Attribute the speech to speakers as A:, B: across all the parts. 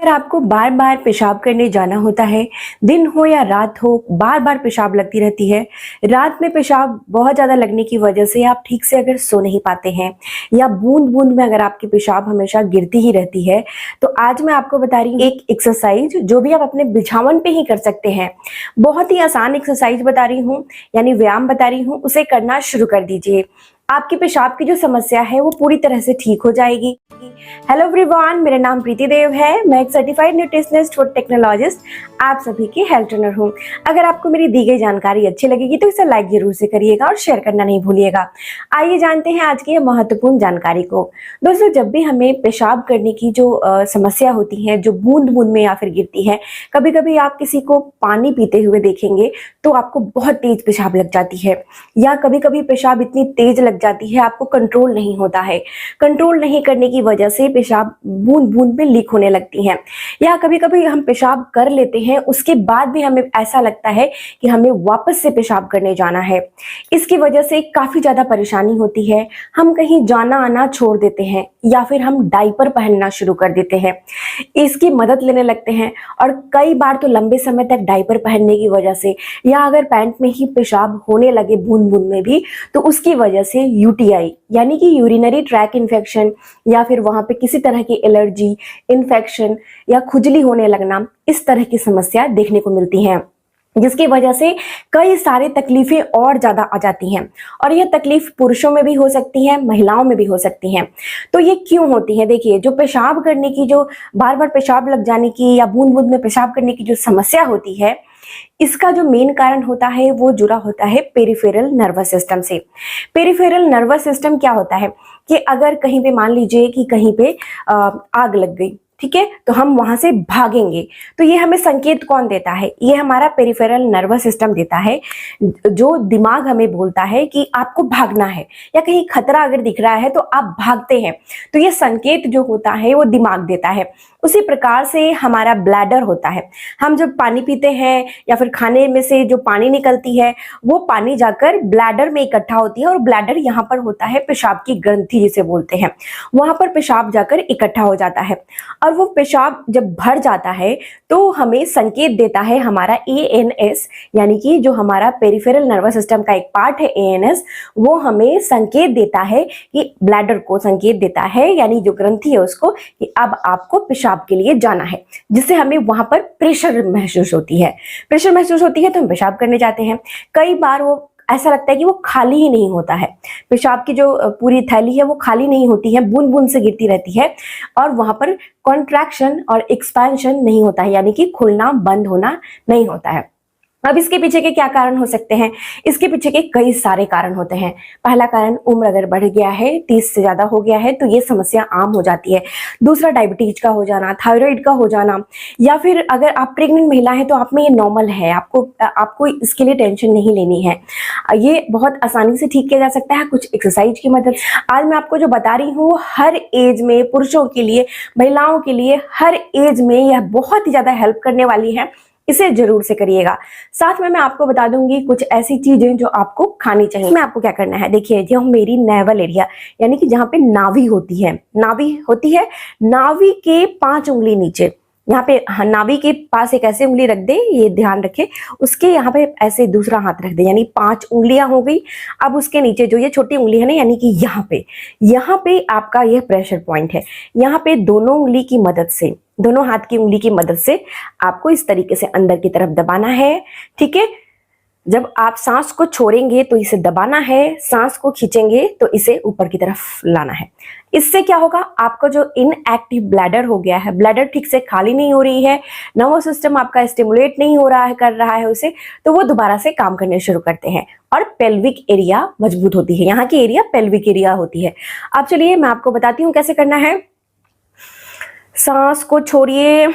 A: अगर आपको बार बार पेशाब करने जाना होता है, दिन हो या रात हो, बार बार पेशाब लगती रहती है। रात में पेशाब बहुत ज़्यादा लगने की वजह से आप ठीक से अगर सो नहीं पाते हैं, या बूंद बूंद में अगर आपकी पेशाब हमेशा गिरती ही रहती है, तो आज मैं आपको बता रही हूँ एक एक्सरसाइज जो भी आप अपने बिछावन पे ही कर सकते हैं। बहुत ही आसान एक्सरसाइज बता रही हूँ, यानी व्यायाम बता रही हूँ, उसे करना शुरू कर दीजिए। आपकी पेशाब की जो समस्या है वो पूरी तरह से ठीक हो जाएगी। हेलो एवरीवन, मेरा नाम प्रीति देव है। मैं एक सर्टिफाइड न्यूट्रिशनिस्ट फूड टेक्नोलॉजिस्ट, आप सभी की हेल्थ ट्रेनर हूँ। अगर आपको मेरी दी गई जानकारी अच्छी लगेगी तो इसे लाइक जरूर से करिएगा और शेयर करना नहीं भूलिएगा। आइए जानते हैं आज की महत्वपूर्ण जानकारी को। दोस्तों, जब भी हमें पेशाब करने की जो समस्या होती है, जो बूंद बूंद में या फिर गिरती है, कभी कभी आप किसी को पानी पीते हुए देखेंगे तो आपको बहुत तेज पेशाब लग जाती है, या कभी कभी पेशाब इतनी तेज लग जाती है आपको कंट्रोल नहीं होता है। कंट्रोल नहीं करने की वजह से पेशाब बूंद बूंद में लीक होने लगती हैं, या कभी कभी हम पेशाब कर लेते हैं उसके बाद भी हमें ऐसा लगता है कि हमें वापस से पेशाब करने जाना है। इसकी वजह से काफी ज्यादा परेशानी होती है। हम कहीं जाना आना छोड़ देते हैं, या फिर हम डायपर पहनना शुरू कर देते हैं, इसकी मदद लेने लगते हैं। और कई बार तो लंबे समय तक डायपर पहनने की वजह से, या अगर पैंट में ही पेशाब होने लगे बूंद बूंद में भी, तो उसकी वजह से यूटीआई यानी कि यूरिनरी ट्रैक इन्फेक्शन, या फिर वहां पे किसी तरह की एलर्जी, इन्फेक्शन या खुजली होने लगना, इस तरह की समस्या देखने को मिलती है, जिसकी वजह से कई सारी तकलीफें और ज्यादा आ जाती हैं। और यह तकलीफ पुरुषों में भी हो सकती है, महिलाओं में भी हो सकती हैं। तो ये क्यों होती है? देखिए, जो पेशाब करने की, जो बार बार पेशाब लग जाने की या बूंद बूंद में पेशाब करने की जो समस्या होती है, इसका जो मेन कारण होता है वो जुड़ा होता है पेरिफेरल नर्वस सिस्टम से। पेरिफेरल नर्वस सिस्टम क्या होता है कि अगर कहीं पे मान लीजिए कि कहीं पे आग लग गई, ठीक है, तो हम वहां से भागेंगे, तो ये हमें संकेत कौन देता है? ये हमारा पेरिफेरल नर्वस सिस्टम देता है। जो दिमाग हमें बोलता है कि आपको भागना है, या कहीं खतरा अगर दिख रहा है तो आप भागते हैं, तो ये संकेत जो होता है वो दिमाग देता है। उसी प्रकार से हमारा ब्लैडर होता है। हम जब पानी पीते हैं या फिर खाने में से जो पानी निकलती है, वो पानी जाकर ब्लैडर में इकट्ठा होती है, और ब्लैडर यहाँ पर होता है पेशाब की ग्रंथि जिसे बोलते हैं। वहां पर पेशाब जाकर इकट्ठा हो जाता है, और वो पेशाब जब भर जाता है तो हमें संकेत देता है हमारा एएनएस, यानी कि जो हमारा पेरिफेरल नर्वस सिस्टम का एक पार्ट है एएनएस, वो हमें संकेत देता है कि ब्लैडर को संकेत देता है, यानी जो ग्रंथि है उसको, कि अब आपको पेशाब के लिए जाना है, जिससे हमें वहां पर प्रेशर महसूस होती है। प्रेशर महसूस होती है तो हम पेशाब करने जाते हैं। कई बार वो ऐसा लगता है कि वो खाली ही नहीं होता है, पेशाब की जो पूरी थैली है वो खाली नहीं होती है, बूंद बूंद से गिरती रहती है, और वहां पर कॉन्ट्रैक्शन और एक्सपेंशन नहीं होता है, यानी कि खुलना बंद होना नहीं होता है। अब इसके पीछे के क्या कारण हो सकते हैं? इसके पीछे के कई सारे कारण होते हैं। पहला कारण, उम्र अगर बढ़ गया है, 30 से ज्यादा हो गया है, तो ये समस्या आम हो जाती है। दूसरा, डायबिटीज का हो जाना, थायराइड का हो जाना, या फिर अगर आप प्रेग्नेंट महिला हैं तो आप में ये नॉर्मल है, आपको इसके लिए टेंशन नहीं लेनी है। ये बहुत आसानी से ठीक किया जा सकता है कुछ एक्सरसाइज की मदद। आज मैं आपको जो बता रही हूँ, हर एज में, पुरुषों के लिए, महिलाओं के लिए, हर एज में यह बहुत ही ज्यादा हेल्प करने वाली है। इसे जरूर से करिएगा। साथ में मैं आपको बता दूंगी कुछ ऐसी चीजें जो आपको खानी चाहिए। मैं आपको क्या करना है, देखिए, जो मेरी नेवल एरिया, यानी कि जहाँ पे नाभि होती है, नाभि के 5 उंगली नीचे, यहाँ पे नाभि के पास एक ऐसे उंगली रख दे, ये ध्यान रखे, उसके यहाँ पे ऐसे दूसरा हाथ रख दे, यानी 5 उंगलियां हो गई। अब उसके नीचे जो ये छोटी उंगली है ना, यानी कि यहाँ पे आपका यह प्रेशर पॉइंट है। यहाँ पे दोनों उंगली की मदद से, दोनों हाथ की उंगली की मदद से आपको इस तरीके से अंदर की तरफ दबाना है, ठीक है। जब आप सांस को छोड़ेंगे तो इसे दबाना है, सांस को खींचेंगे तो इसे ऊपर की तरफ लाना है। इससे क्या होगा, आपका जो इनएक्टिव ब्लैडर हो गया है, ब्लैडर ठीक से खाली नहीं हो रही है, नर्वस सिस्टम आपका स्टिमुलेट नहीं हो रहा है, कर रहा है उसे, तो वो दोबारा से काम करने शुरू करते हैं, और पेल्विक एरिया मजबूत होती है। यहाँ की एरिया पेल्विक एरिया होती है। अब चलिए मैं आपको बताती हूँ कैसे करना है। सांस को छोड़िए,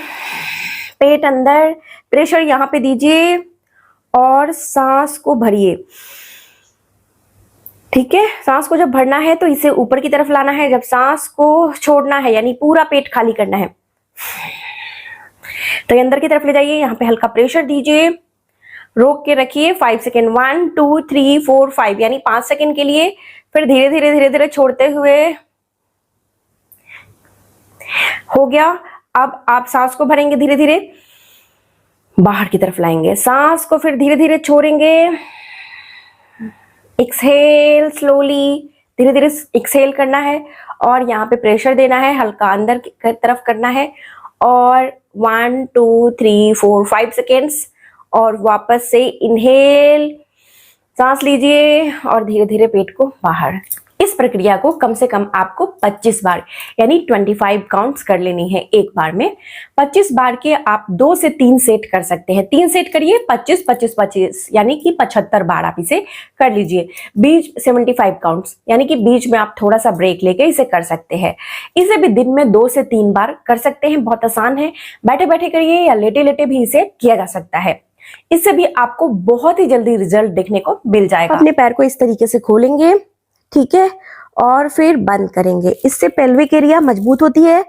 A: पेट अंदर, प्रेशर यहाँ पे दीजिए, और सांस को भरिए, ठीक है। सांस को जब भरना है तो इसे ऊपर की तरफ लाना है, जब सांस को छोड़ना है यानी पूरा पेट खाली करना है तो ये अंदर की तरफ ले जाइए, यहाँ पे हल्का प्रेशर दीजिए, रोक के रखिए 5 सेकेंड, 1 2 3 4 5, यानी 5 सेकेंड के लिए। फिर धीरे धीरे धीरे धीरे छोड़ते हुए, हो गया। अब आप सांस को भरेंगे, धीरे धीरे बाहर की तरफ लाएंगे, सांस को फिर धीरे धीरे छोड़ेंगे, एक्सहेल स्लोली, धीरे धीरे एक्सहेल करना है और यहाँ पे प्रेशर देना है, हल्का अंदर की तरफ करना है और 1 2 3 4 5 सेकेंड्स और वापस से इनहेल, सांस लीजिए और धीरे धीरे पेट को बाहर। इस प्रक्रिया को कम से कम आपको 25 बार यानी 25 काउंट्स कर लेनी है एक बार में। 25 बार के आप 2 से 3 सेट कर सकते हैं, 3 सेट करिए, 25 25 25 यानी कि 75 बार आप इसे कर लीजिए। बीच 75 काउंट्स यानी कि बीच में आप थोड़ा सा ब्रेक लेके इसे कर सकते हैं। इसे भी दिन में 2 से 3 बार कर सकते हैं, बहुत आसान है, बैठे बैठे करिए या लेटे लेटे भी इसे किया जा सकता है। इससे भी आपको बहुत ही जल्दी रिजल्ट देखने को मिल जाएगा। अपने पैर को इस तरीके से खोलेंगे, ठीक है, और फिर बंद करेंगे। इससे पेल्विक एरिया मजबूत होती है,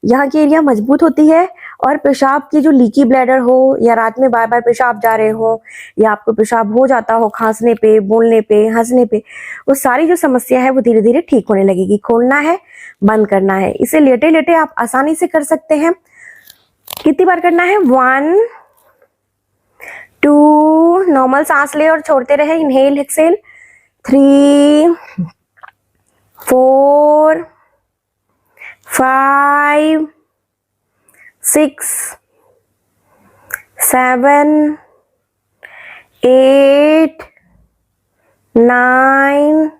A: यहाँ की एरिया मजबूत होती है और पेशाब की जो लीकी ब्लैडर हो या रात में बार बार पेशाब जा रहे हो या आपको पेशाब हो जाता हो खांसने पे, बोलने पे, हंसने पे, वो सारी जो समस्या है वो धीरे धीरे ठीक होने लगेगी। खोलना है, बंद करना है, इसे लेटे लेटे आप आसानी से कर सकते हैं। कितनी बार करना है? 1 2, नॉर्मल सांस ले और छोड़ते रहे, इनहेल एक्सहेल, 3 4 5 6 7 8 9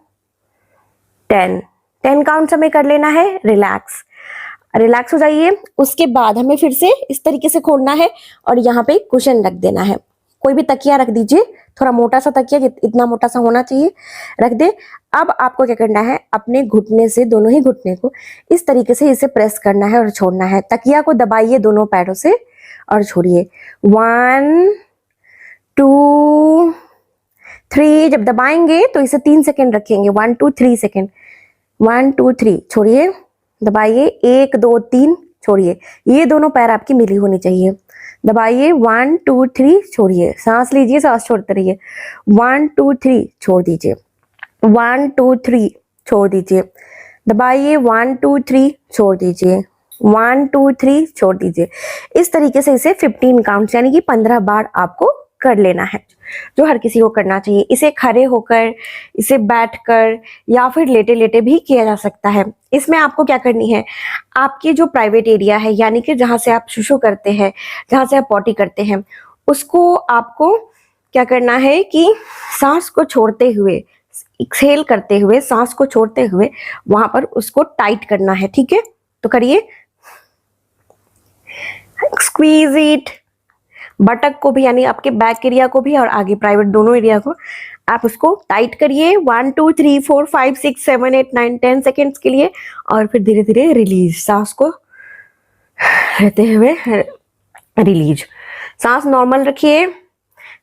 A: 10 काउंट हमें कर लेना है। रिलैक्स हो जाइए। उसके बाद हमें फिर से इस तरीके से खोलना है और यहाँ पे कुशन रख देना है। कोई भी तकिया रख दीजिए, थोड़ा मोटा सा तकिया, इतना मोटा सा होना चाहिए, रख दे। अब आपको क्या करना है, अपने घुटने से, दोनों ही घुटने को इस तरीके से इसे प्रेस करना है और छोड़ना है। तकिया को दबाइए दोनों पैरों से और छोड़िए। 1 2 3, जब दबाएंगे तो इसे 3 सेकेंड रखेंगे। 1 2 3 सेकेंड, 1 2 3, छोड़िए, दबाइए, 1 2 3, छोड़िए। ये दोनों पैर आपकी मिली होनी चाहिए। दबाइए, 1 2 3, छोड़िए, सांस लीजिए, सांस छोड़ते रहिए। 1 2 3, छोड़ दीजिए, 1 2 3, छोड़ दीजिए, दबाइए, 1 2 3, छोड़ दीजिए, 1 2 3, छोड़ दीजिए। इस तरीके से इसे 15 काउंट यानी कि 15 बार आपको कर लेना है, जो हर किसी को करना चाहिए। इसे खड़े होकर, इसे बैठकर या फिर लेटे लेटे भी किया जा सकता है। इसमें आपको क्या करनी है, आपकी जो प्राइवेट एरिया है यानी कि जहाँ से आप शुशु करते हैं, जहाँ से आप पॉटी करते हैं, उसको आपको क्या करना है कि सांस को छोड़ते हुए, एक्सहेल करते हुए, सांस को छोड़ते हुए वहां पर उसको टाइट करना है। ठीक है, तो करिए, स्क्वीज इट। बटक को भी यानी आपके बैक एरिया को भी और आगे प्राइवेट दोनों एरिया को आप उसको टाइट करिए 1 2 3 4 5 6 7 8 9 10 सेकेंड्स के लिए और फिर धीरे धीरे रिलीज, सांस को रहते हुए रिलीज। सांस नॉर्मल रखिए।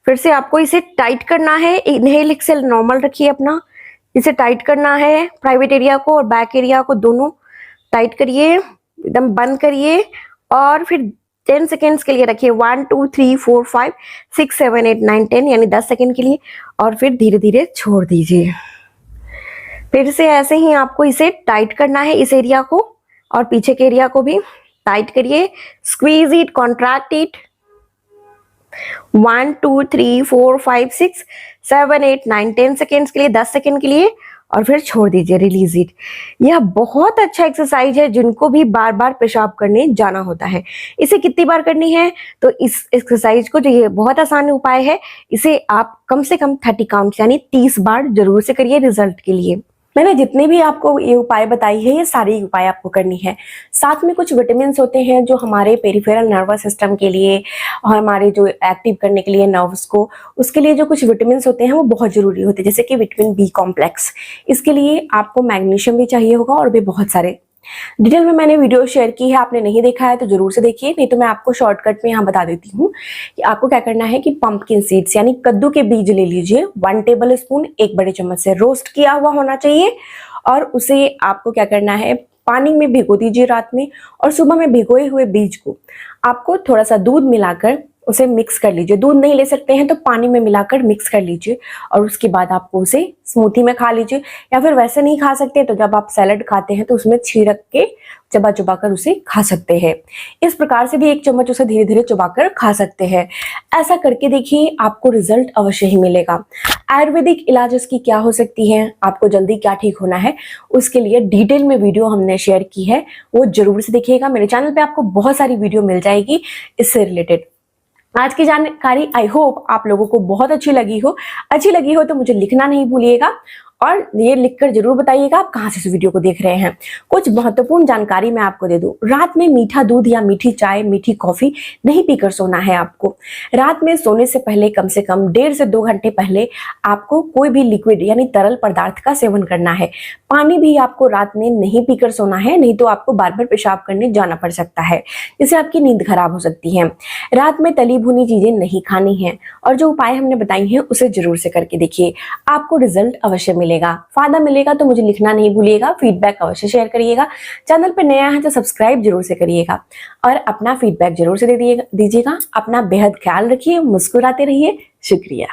A: फिर से आपको इसे टाइट करना है, इनहेल एक्सहेल नॉर्मल रखिए अपना, इसे टाइट करना है, प्राइवेट एरिया को और बैक एरिया को दोनों टाइट करिए, एकदम बंद करिए और फिर 10 सेकेंड्स के लिए रखिए। 1 2 3 4 5 6 7 8 9 10 यानी 10 सेकेंड के लिए और फिर धीरे धीरे छोड़ दीजिए। फिर से ऐसे ही आपको इसे टाइट करना है, इस एरिया को और पीछे के एरिया को भी टाइट करिए, squeeze it, contract it. 1 2 3 4 5 6 7 8 9 10 seconds के लिए, 10 सेकेंड के लिए और फिर छोड़ दीजिए, रिलीज इट। यह बहुत अच्छा एक्सरसाइज है जिनको भी बार बार पेशाब करने जाना होता है। इसे कितनी बार करनी है, तो इस एक्सरसाइज को, जो ये बहुत आसान उपाय है, इसे आप कम से कम 30 काउंट यानी 30 बार जरूर से करिए रिजल्ट के लिए। मैंने जितने भी आपको ये उपाय बताई है, ये सारी उपाय आपको करनी है। साथ में कुछ विटामिन होते हैं जो हमारे पेरिफेरल नर्वस सिस्टम के लिए और हमारे जो एक्टिव करने के लिए नर्व्स को, उसके लिए जो कुछ विटामिन होते हैं वो बहुत जरूरी होते हैं, जैसे कि विटामिन बी कॉम्प्लेक्स। इसके लिए आपको मैग्नीशियम भी चाहिए होगा और भी बहुत सारे डिटेल में मैंने वीडियो शेयर की है, आपने नहीं देखा है तो जरूर से देखिए, नहीं तो मैं आपको शॉर्टकट में यहाँ बता देती हूँ कि आपको क्या करना है कि पंपकिन सीड्स यानी कद्दू के बीज ले लीजिए, 1 टेबल स्पून, 1 बड़े चम्मच से रोस्ट किया हुआ होना चाहिए और उसे आपको क्या करना है, पानी में भिगो दीजिए रात में और सुबह में भिगोए हुए बीज को आपको थोड़ा सा दूध मिलाकर उसे मिक्स कर लीजिए। दूध नहीं ले सकते हैं तो पानी में मिलाकर मिक्स कर लीजिए और उसके बाद आपको उसे स्मूथी में खा लीजिए, या फिर वैसे नहीं खा सकते तो जब आप सैलड खाते हैं तो उसमें छिड़क के चबा चबा कर उसे खा सकते हैं। इस प्रकार से भी 1 चम्मच उसे धीरे धीरे चबाकर खा सकते हैं। ऐसा करके देखिए, आपको रिजल्ट अवश्य ही मिलेगा। आयुर्वेदिक इलाज इसकी क्या हो सकती है, आपको जल्दी क्या ठीक होना है, उसके लिए डिटेल में वीडियो हमने शेयर की है, वो जरूर से देखिएगा। मेरे चैनल पे आपको बहुत सारी वीडियो मिल जाएगी इससे रिलेटेड। आज की जानकारी आई होप आप लोगों को बहुत अच्छी लगी हो। अच्छी लगी हो तो मुझे लिखना नहीं भूलिएगा और ये लिखकर जरूर बताइएगा आप कहाँ से इस वीडियो को देख रहे हैं। कुछ महत्वपूर्ण जानकारी मैं आपको दे दूं। रात में मीठा दूध या मीठी चाय, मीठी कॉफी नहीं पीकर सोना है आपको। रात में सोने से पहले कम से कम 1.5 से 2 घंटे पहले आपको कोई भी लिक्विड यानी तरल पदार्थ का सेवन करना है। पानी भी आपको रात में नहीं पीकर सोना है, नहीं तो आपको बार बार पेशाब करने जाना पड़ सकता है, जिससे आपकी नींद खराब हो सकती है। रात में तली भुनी चीजें नहीं खानी है और जो उपाय हमने बताई हैं उसे जरूर से करके देखिए, आपको रिजल्ट अवश्य मिलेगा। फायदा मिलेगा तो मुझे लिखना नहीं भूलिएगा, फीडबैक अवश्य शेयर करिएगा। चैनल पर नया है तो सब्सक्राइब जरूर से करिएगा और अपना फीडबैक जरूर से दीजिएगा। अपना बेहद ख्याल रखिए, मुस्कुराते रहिए। शुक्रिया।